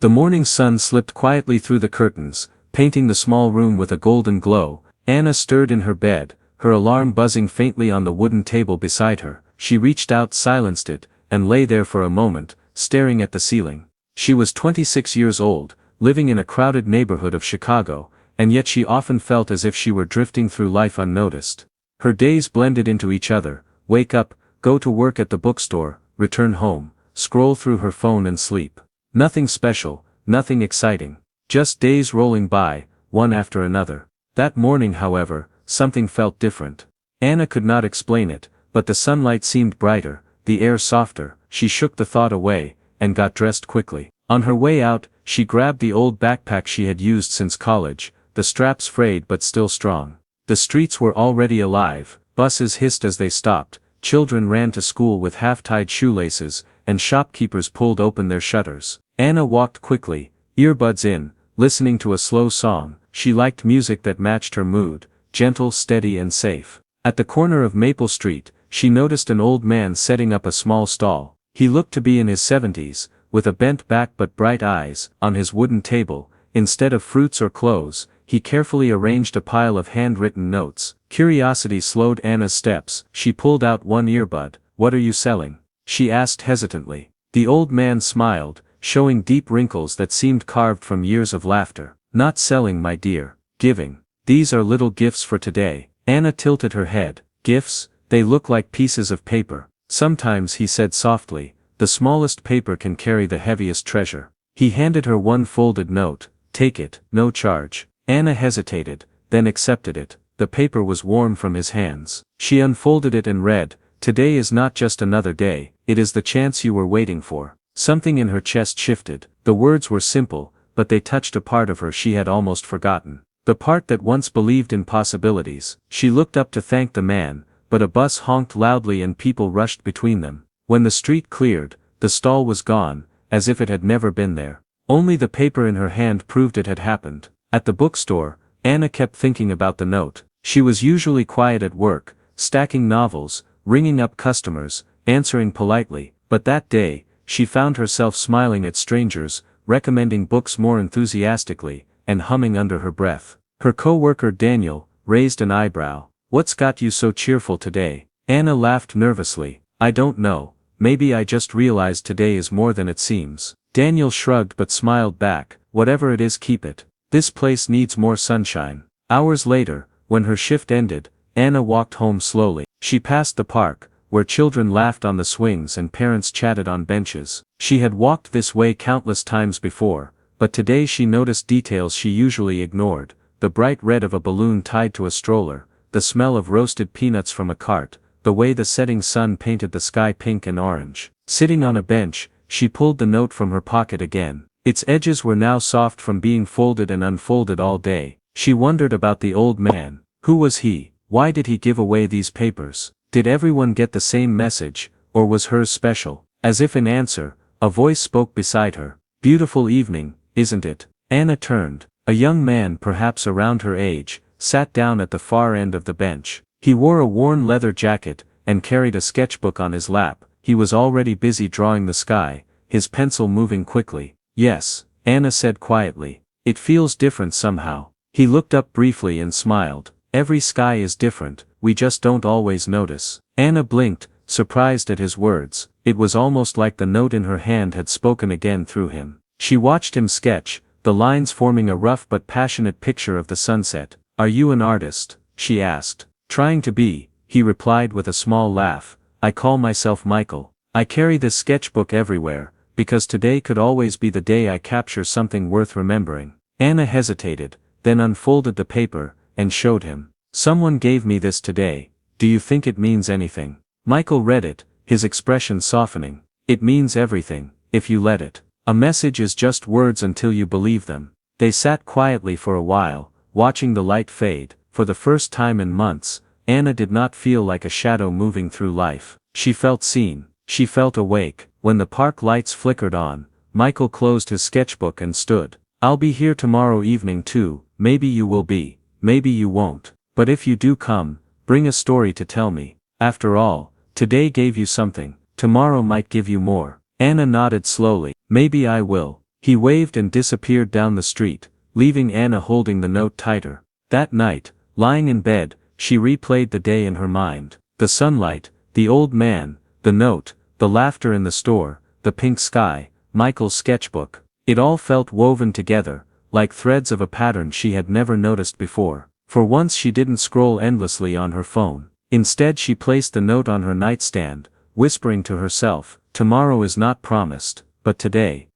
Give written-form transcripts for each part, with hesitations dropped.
The morning sun slipped quietly through the curtains, painting the small room with a golden glow. Anna stirred in her bed, her alarm buzzing faintly on the wooden table beside her. She reached out, silenced it, and lay there for a moment, staring at the ceiling. She was 26 years old, living in a crowded neighborhood of Chicago, and yet she often felt as if she were drifting through life unnoticed. Her days blended into each other: wake up, go to work at the bookstore, return home, scroll through her phone and sleep. Nothing special, nothing exciting. Just days rolling by, one after another. That morning, however, something felt different. Anna could not explain it, but the sunlight seemed brighter, the air softer. She shook the thought away, and got dressed quickly. On her way out, she grabbed the old backpack she had used since college, the straps frayed but still strong. The streets were already alive, buses hissed as they stopped, children ran to school with half-tied shoelaces, and shopkeepers pulled open their shutters. Anna walked quickly, earbuds in, listening to a slow song. She liked music that matched her mood, gentle, steady and safe. At the corner of Maple Street, she noticed an old man setting up a small stall. He looked to be in his 70s, with a bent back but bright eyes. On his wooden table, instead of fruits or clothes, he carefully arranged a pile of handwritten notes. Curiosity slowed Anna's steps. She pulled out one earbud. "What are you selling?" she asked hesitantly. The old man smiled, showing deep wrinkles that seemed carved from years of laughter. "Not selling, my dear, giving. These are little gifts for today." Anna tilted her head. "Gifts? They look like pieces of paper." "Sometimes," he said softly, "the smallest paper can carry the heaviest treasure." He handed her one folded note. "Take it, no charge." Anna hesitated, then accepted it. The paper was warm from his hands. She unfolded it and read, "Today is not just another day, it is the chance you were waiting for." Something in her chest shifted. The words were simple, but they touched a part of her she had almost forgotten. The part that once believed in possibilities. She looked up to thank the man, but a bus honked loudly and people rushed between them. When the street cleared, the stall was gone, as if it had never been there. Only the paper in her hand proved it had happened. At the bookstore, Anna kept thinking about the note. She was usually quiet at work, stacking novels, ringing up customers, answering politely, but that day, she found herself smiling at strangers, recommending books more enthusiastically, and humming under her breath. Her co-worker Daniel raised an eyebrow. "What's got you so cheerful today?" Anna laughed nervously. "I don't know, maybe I just realized today is more than it seems." Daniel shrugged but smiled back. "Whatever it is, keep it. This place needs more sunshine." Hours later, when her shift ended, Anna walked home slowly. She passed the park, where children laughed on the swings and parents chatted on benches. She had walked this way countless times before, but today she noticed details she usually ignored: the bright red of a balloon tied to a stroller, the smell of roasted peanuts from a cart, the way the setting sun painted the sky pink and orange. Sitting on a bench, she pulled the note from her pocket again. Its edges were now soft from being folded and unfolded all day. She wondered about the old man. Who was he? Why did he give away these papers? Did everyone get the same message, or was hers special? As if in answer, a voice spoke beside her. "Beautiful evening, isn't it?" Anna turned. A young man, perhaps around her age, sat down at the far end of the bench. He wore a worn leather jacket, and carried a sketchbook on his lap. He was already busy drawing the sky, his pencil moving quickly. "Yes," Anna said quietly. "It feels different somehow." He looked up briefly and smiled. "Every sky is different, we just don't always notice." Anna blinked, surprised at his words. It was almost like the note in her hand had spoken again through him. She watched him sketch, the lines forming a rough but passionate picture of the sunset. "Are you an artist?" she asked. "Trying to be," he replied with a small laugh. "I call myself Michael. I carry this sketchbook everywhere, because today could always be the day I capture something worth remembering." Anna hesitated, then unfolded the paper, and showed him. "Someone gave me this today. Do you think it means anything?" Michael read it, his expression softening. "It means everything, if you let it. A message is just words until you believe them." They sat quietly for a while, watching the light fade. For the first time in months, Anna did not feel like a shadow moving through life. She felt seen. She felt awake. When the park lights flickered on, Michael closed his sketchbook and stood. "I'll be here tomorrow evening too. Maybe you will be, maybe you won't. But if you do come, bring a story to tell me. After all, today gave you something, tomorrow might give you more." Anna nodded slowly. "Maybe I will," He waved and disappeared down the street, leaving Anna holding the note tighter. That night, lying in bed, she replayed the day in her mind. The sunlight, the old man, the note, the laughter in the store, the pink sky, Michael's sketchbook. It all felt woven together, like threads of a pattern she had never noticed before. For once she didn't scroll endlessly on her phone. Instead she placed the note on her nightstand, whispering to herself, tomorrow is not promised, but today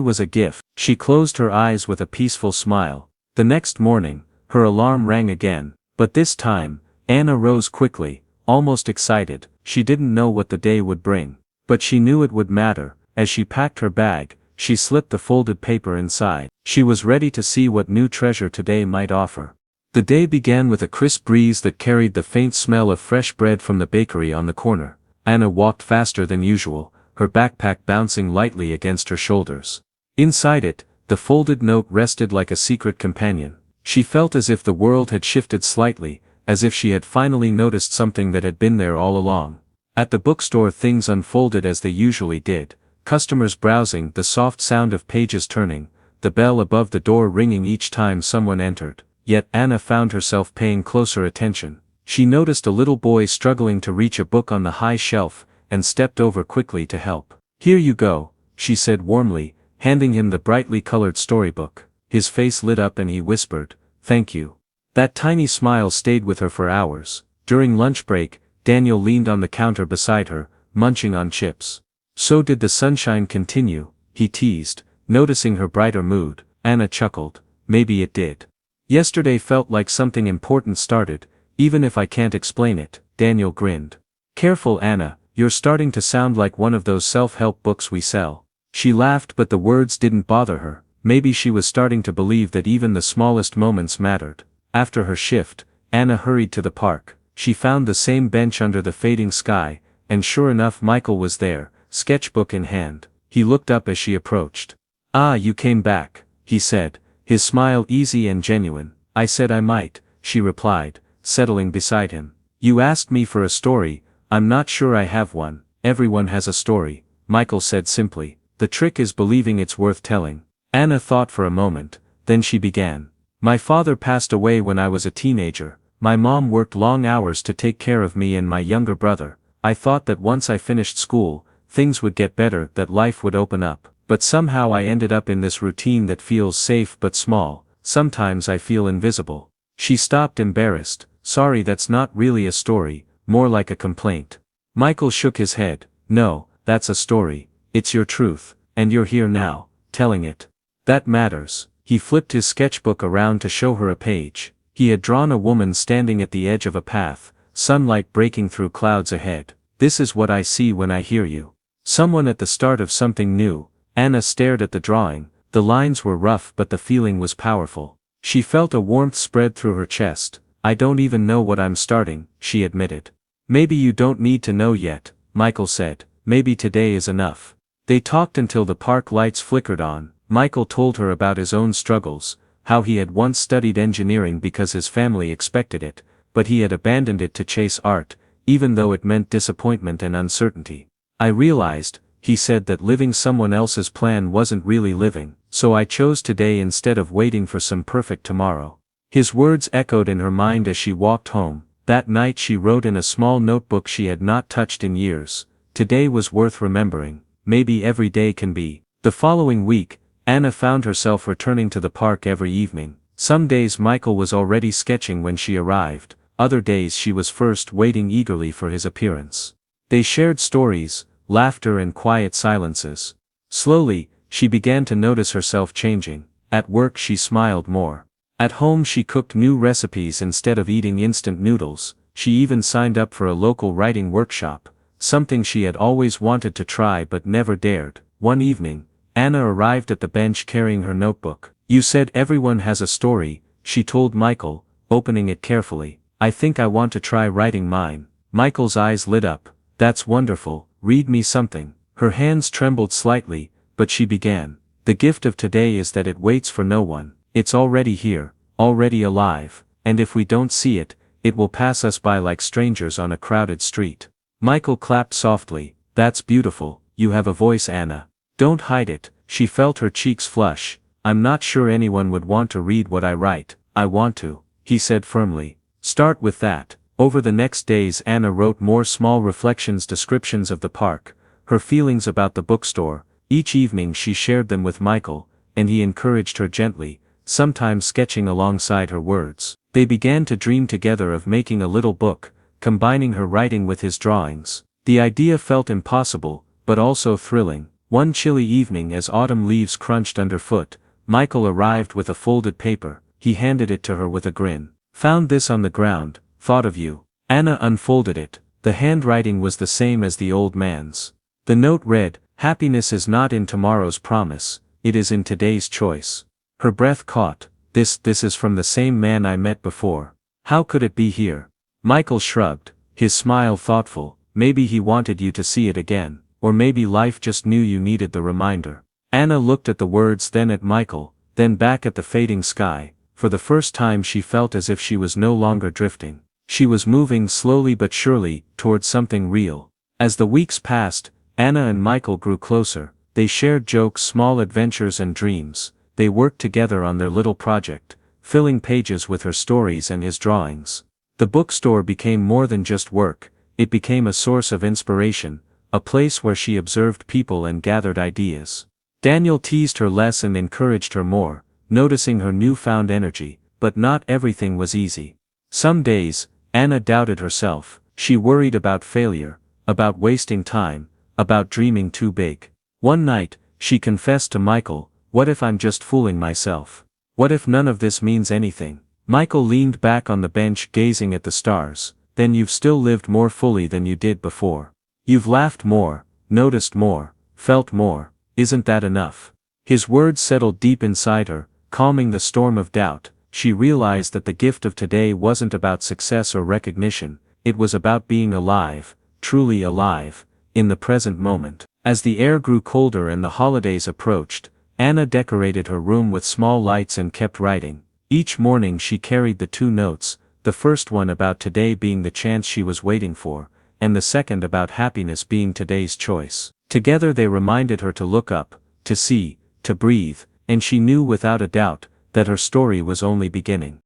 was a gift. She closed her eyes with a peaceful smile. The next morning, her alarm rang again, but this time, Anna rose quickly, almost excited. She didn't know what the day would bring, but she knew it would matter. As she packed her bag, she slipped the folded paper inside. She was ready to see what new treasure today might offer. The day began with a crisp breeze that carried the faint smell of fresh bread from the bakery on the corner. Anna walked faster than usual, her backpack bouncing lightly against her shoulders. Inside it, the folded note rested like a secret companion. She felt as if the world had shifted slightly, as if she had finally noticed something that had been there all along. At the bookstore things unfolded as they usually did, customers browsing, the soft sound of pages turning, the bell above the door ringing each time someone entered. Yet Anna found herself paying closer attention. She noticed a little boy struggling to reach a book on the high shelf, and stepped over quickly to help. Here you go, she said warmly, handing him the brightly colored storybook. His face lit up and he whispered, thank you. That tiny smile stayed with her for hours. During lunch break, Daniel leaned on the counter beside her, munching on chips. So did the sunshine continue, he teased, noticing her brighter mood. Anna chuckled, maybe it did. Yesterday felt like something important started, even if I can't explain it. Daniel grinned. Careful Anna, you're starting to sound like one of those self-help books we sell. She laughed but the words didn't bother her. Maybe she was starting to believe that even the smallest moments mattered. After her shift, Anna hurried to the park. She found the same bench under the fading sky, and sure enough Michael was there, sketchbook in hand. He looked up as she approached. Ah, you came back, he said, his smile easy and genuine. I said I might, she replied, settling beside him. You asked me for a story. I'm not sure I have one. Everyone has a story, Michael said simply. The trick is believing it's worth telling. Anna thought for a moment, then she began. My father passed away when I was a teenager. My mom worked long hours to take care of me and my younger brother. I thought that once I finished school, things would get better, that life would open up. But somehow I ended up in this routine that feels safe but small. Sometimes I feel invisible. She stopped embarrassed. Sorry, that's not really a story, more like a complaint. Michael shook his head. No, that's a story. It's your truth, and you're here now, telling it. That matters. He flipped his sketchbook around to show her a page. He had drawn a woman standing at the edge of a path, sunlight breaking through clouds ahead. This is what I see when I hear you. Someone at the start of something new. Anna stared at the drawing. The lines were rough but the feeling was powerful. She felt a warmth spread through her chest. I don't even know what I'm starting, she admitted. Maybe you don't need to know yet, Michael said. Maybe today is enough. They talked until the park lights flickered on. Michael told her about his own struggles, how he had once studied engineering because his family expected it, but he had abandoned it to chase art, even though it meant disappointment and uncertainty. I realized, he said, that living someone else's plan wasn't really living, so I chose today instead of waiting for some perfect tomorrow. His words echoed in her mind as she walked home. That night she wrote in a small notebook she had not touched in years. Today was worth remembering. Maybe every day can be. The following week, Anna found herself returning to the park every evening. Some days Michael was already sketching when she arrived, other days she was first waiting eagerly for his appearance. They shared stories, laughter and quiet silences. Slowly, she began to notice herself changing. At work she smiled more. At home she cooked new recipes instead of eating instant noodles. She even signed up for a local writing workshop, something she had always wanted to try but never dared. One evening, Anna arrived at the bench carrying her notebook. You said everyone has a story, she told Michael, opening it carefully. I think I want to try writing mine. Michael's eyes lit up. That's wonderful, read me something. Her hands trembled slightly, but she began. The gift of today is that it waits for no one. It's already here, already alive, and if we don't see it, it will pass us by like strangers on a crowded street. Michael clapped softly. That's beautiful, you have a voice, Anna. Don't hide it, She felt her cheeks flush. "I'm not sure anyone would want to read what I write." "I want to," he said firmly. "Start with that." Over the next days Anna wrote more small reflections, descriptions of the park, her feelings about the bookstore. Each evening she shared them with Michael, and he encouraged her gently, sometimes sketching alongside her words. They began to dream together of making a little book, combining her writing with his drawings. The idea felt impossible, but also thrilling. One chilly evening, as autumn leaves crunched underfoot, Michael arrived with a folded paper. He handed it to her with a grin. "Found this on the ground, thought of you." Anna unfolded it. The handwriting was the same as the old man's. The note read, "Happiness is not in tomorrow's promise, it is in today's choice." Her breath caught. This is from the same man I met before. How could it be here?" Michael shrugged, his smile thoughtful. "Maybe he wanted you to see it again, or maybe life just knew you needed the reminder." Anna looked at the words, then at Michael, then back at the fading sky. For the first time she felt as if she was no longer drifting. She was moving slowly but surely, towards something real. As the weeks passed, Anna and Michael grew closer. They shared jokes, small adventures and dreams. They worked together on their little project, filling pages with her stories and his drawings. The bookstore became more than just work, it became a source of inspiration, a place where she observed people and gathered ideas. Daniel teased her less and encouraged her more, noticing her newfound energy, but not everything was easy. Some days, Anna doubted herself. She worried about failure, about wasting time, about dreaming too big. One night, she confessed to Michael, "What if I'm just fooling myself? What if none of this means anything?" Michael leaned back on the bench gazing at the stars. "Then you've still lived more fully than you did before. You've laughed more, noticed more, felt more. Isn't that enough?" His words settled deep inside her, calming the storm of doubt. She realized that the gift of today wasn't about success or recognition, it was about being alive, truly alive, in the present moment. As the air grew colder and the holidays approached, Anna decorated her room with small lights and kept writing. Each morning she carried the two notes, the first one about today being the chance she was waiting for, and the second about happiness being today's choice. Together they reminded her to look up, to see, to breathe, and she knew without a doubt that her story was only beginning.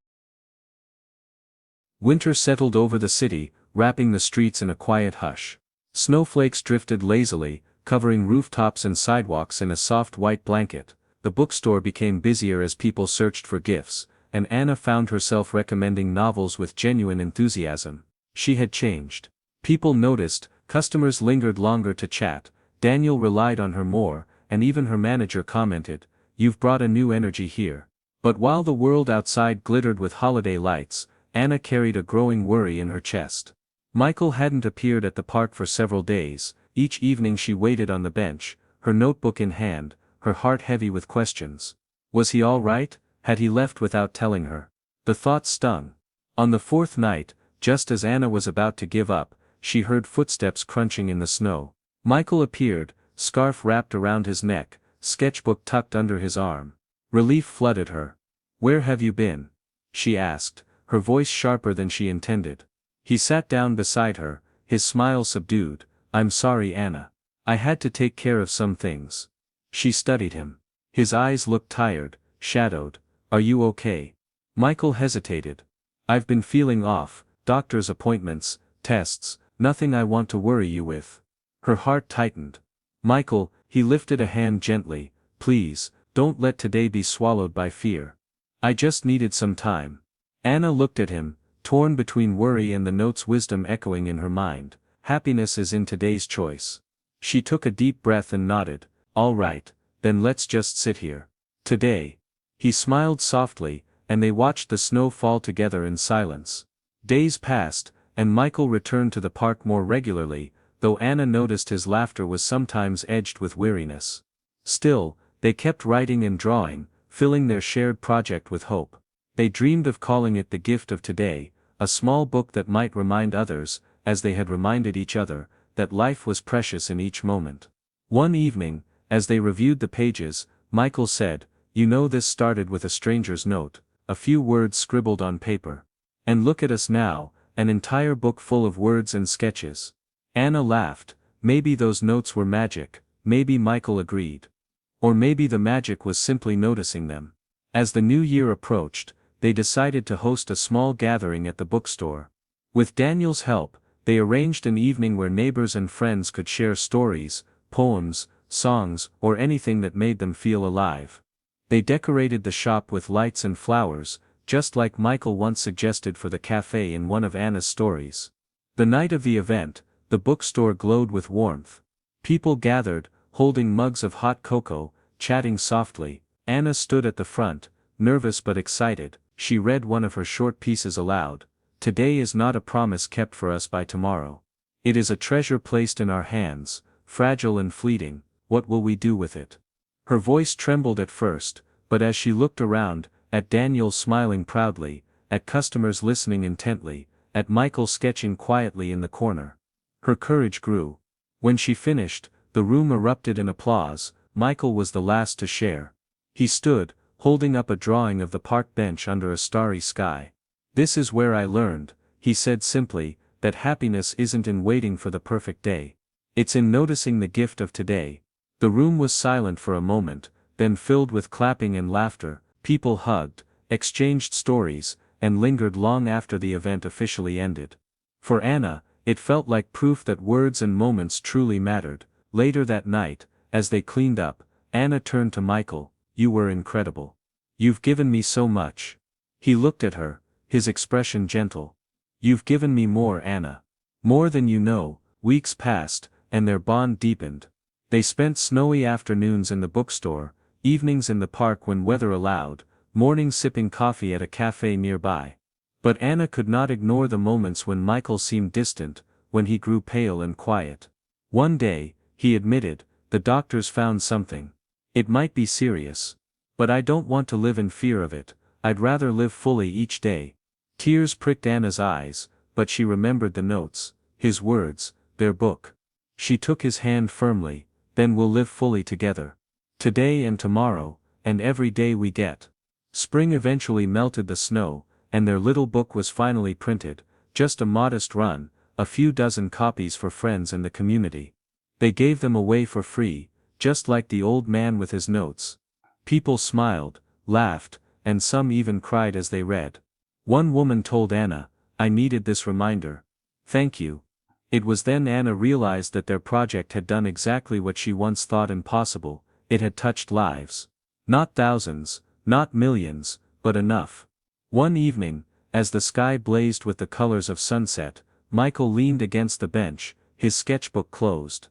Winter settled over the city, wrapping the streets in a quiet hush. Snowflakes drifted lazily, covering rooftops and sidewalks in a soft white blanket. The bookstore became busier as people searched for gifts, and Anna found herself recommending novels with genuine enthusiasm. She had changed. People noticed, customers lingered longer to chat, Daniel relied on her more, and even her manager commented, "You've brought a new energy here." But while the world outside glittered with holiday lights, Anna carried a growing worry in her chest. Michael hadn't appeared at the park for several days. Each evening she waited on the bench, her notebook in hand, her heart heavy with questions. Was he all right? Had he left without telling her? The thought stung. On the fourth night, just as Anna was about to give up, she heard footsteps crunching in the snow. Michael appeared, scarf wrapped around his neck, sketchbook tucked under his arm. Relief flooded her. "Where have you been?" she asked, her voice sharper than she intended. He sat down beside her, his smile subdued. "I'm sorry, Anna. I had to take care of some things." She studied him. His eyes looked tired, shadowed. "Are you okay?" Michael hesitated. "I've been feeling off, doctor's appointments, tests, nothing I want to worry you with." Her heart tightened. "Michael," he lifted a hand gently, "please, don't let today be swallowed by fear. I just needed some time." Anna looked at him, torn between worry and the note's wisdom echoing in her mind. Happiness is in today's choice. She took a deep breath and nodded. "All right, then let's just sit here. Today." He smiled softly, and they watched the snow fall together in silence. Days passed, and Michael returned to the park more regularly, though Anna noticed his laughter was sometimes edged with weariness. Still, they kept writing and drawing, filling their shared project with hope. They dreamed of calling it The Gift of Today, a small book that might remind others, as they had reminded each other, that life was precious in each moment. One evening, as they reviewed the pages, Michael said, "You know, this started with a stranger's note, a few words scribbled on paper. And look at us now, an entire book full of words and sketches." Anna laughed. Maybe those notes were magic, maybe. Michael agreed. Or maybe the magic was simply noticing them. As the new year approached, they decided to host a small gathering at the bookstore. With Daniel's help, they arranged an evening where neighbors and friends could share stories, poems, songs, or anything that made them feel alive. They decorated the shop with lights and flowers, just like Michael once suggested for the cafe in one of Anna's stories. The night of the event, the bookstore glowed with warmth. People gathered, holding mugs of hot cocoa, chatting softly. Anna stood at the front, nervous but excited. She read one of her short pieces aloud. "Today is not a promise kept for us by tomorrow. It is a treasure placed in our hands, fragile and fleeting. What will we do with it?" Her voice trembled at first, but as she looked around, at Daniel smiling proudly, at customers listening intently, at Michael sketching quietly in the corner, her courage grew. When she finished, the room erupted in applause. Michael was the last to share. He stood, holding up a drawing of the park bench under a starry sky. "This is where I learned," he said simply, "that happiness isn't in waiting for the perfect day. It's in noticing the gift of today." The room was silent for a moment, then filled with clapping and laughter. People hugged, exchanged stories, and lingered long after the event officially ended. For Anna, it felt like proof that words and moments truly mattered. Later that night, as they cleaned up, Anna turned to Michael. "You were incredible. You've given me so much." He looked at her, his expression gentle. "You've given me more, Anna. More than you know." Weeks passed, and their bond deepened. They spent snowy afternoons in the bookstore, evenings in the park when weather allowed, mornings sipping coffee at a cafe nearby. But Anna could not ignore the moments when Michael seemed distant, when he grew pale and quiet. One day, he admitted, "The doctors found something. It might be serious. But I don't want to live in fear of it. I'd rather live fully each day." Tears pricked Anna's eyes, but she remembered the notes, his words, their book. She took his hand firmly. "Then we'll live fully together. Today and tomorrow, and every day we get." Spring eventually melted the snow, and their little book was finally printed, just a modest run, a few dozen copies for friends and the community. They gave them away for free, just like the old man with his notes. People smiled, laughed, and some even cried as they read. One woman told Anna, "I needed this reminder. Thank you." It was then Anna realized that their project had done exactly what she once thought impossible. It had touched lives. Not thousands, not millions, but enough. One evening, as the sky blazed with the colors of sunset, Michael leaned against the bench, his sketchbook closed.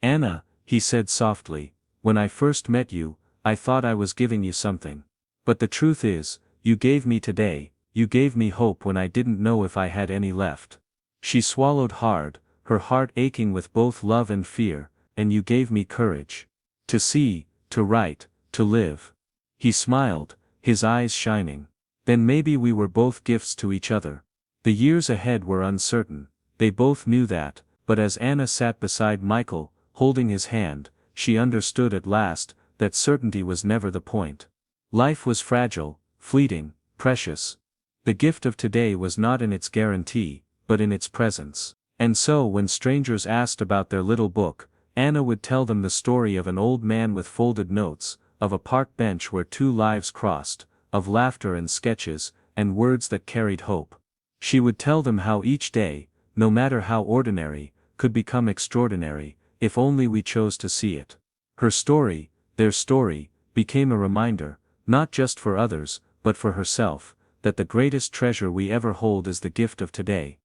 "Anna," he said softly, "when I first met you, I thought I was giving you something. But the truth is, you gave me today, you gave me hope when I didn't know if I had any left." She swallowed hard, her heart aching with both love and fear. "And you gave me courage. To see, to write, to live." He smiled, his eyes shining. "Then maybe we were both gifts to each other." The years ahead were uncertain, they both knew that, but as Anna sat beside Michael, holding his hand, she understood at last, that certainty was never the point. Life was fragile, fleeting, precious. The gift of today was not in its guarantee, but in its presence. And so when strangers asked about their little book, Anna would tell them the story of an old man with folded notes, of a park bench where two lives crossed, of laughter and sketches, and words that carried hope. She would tell them how each day, no matter how ordinary, could become extraordinary, if only we chose to see it. Her story, their story, became a reminder, not just for others, but for herself, that the greatest treasure we ever hold is the gift of today.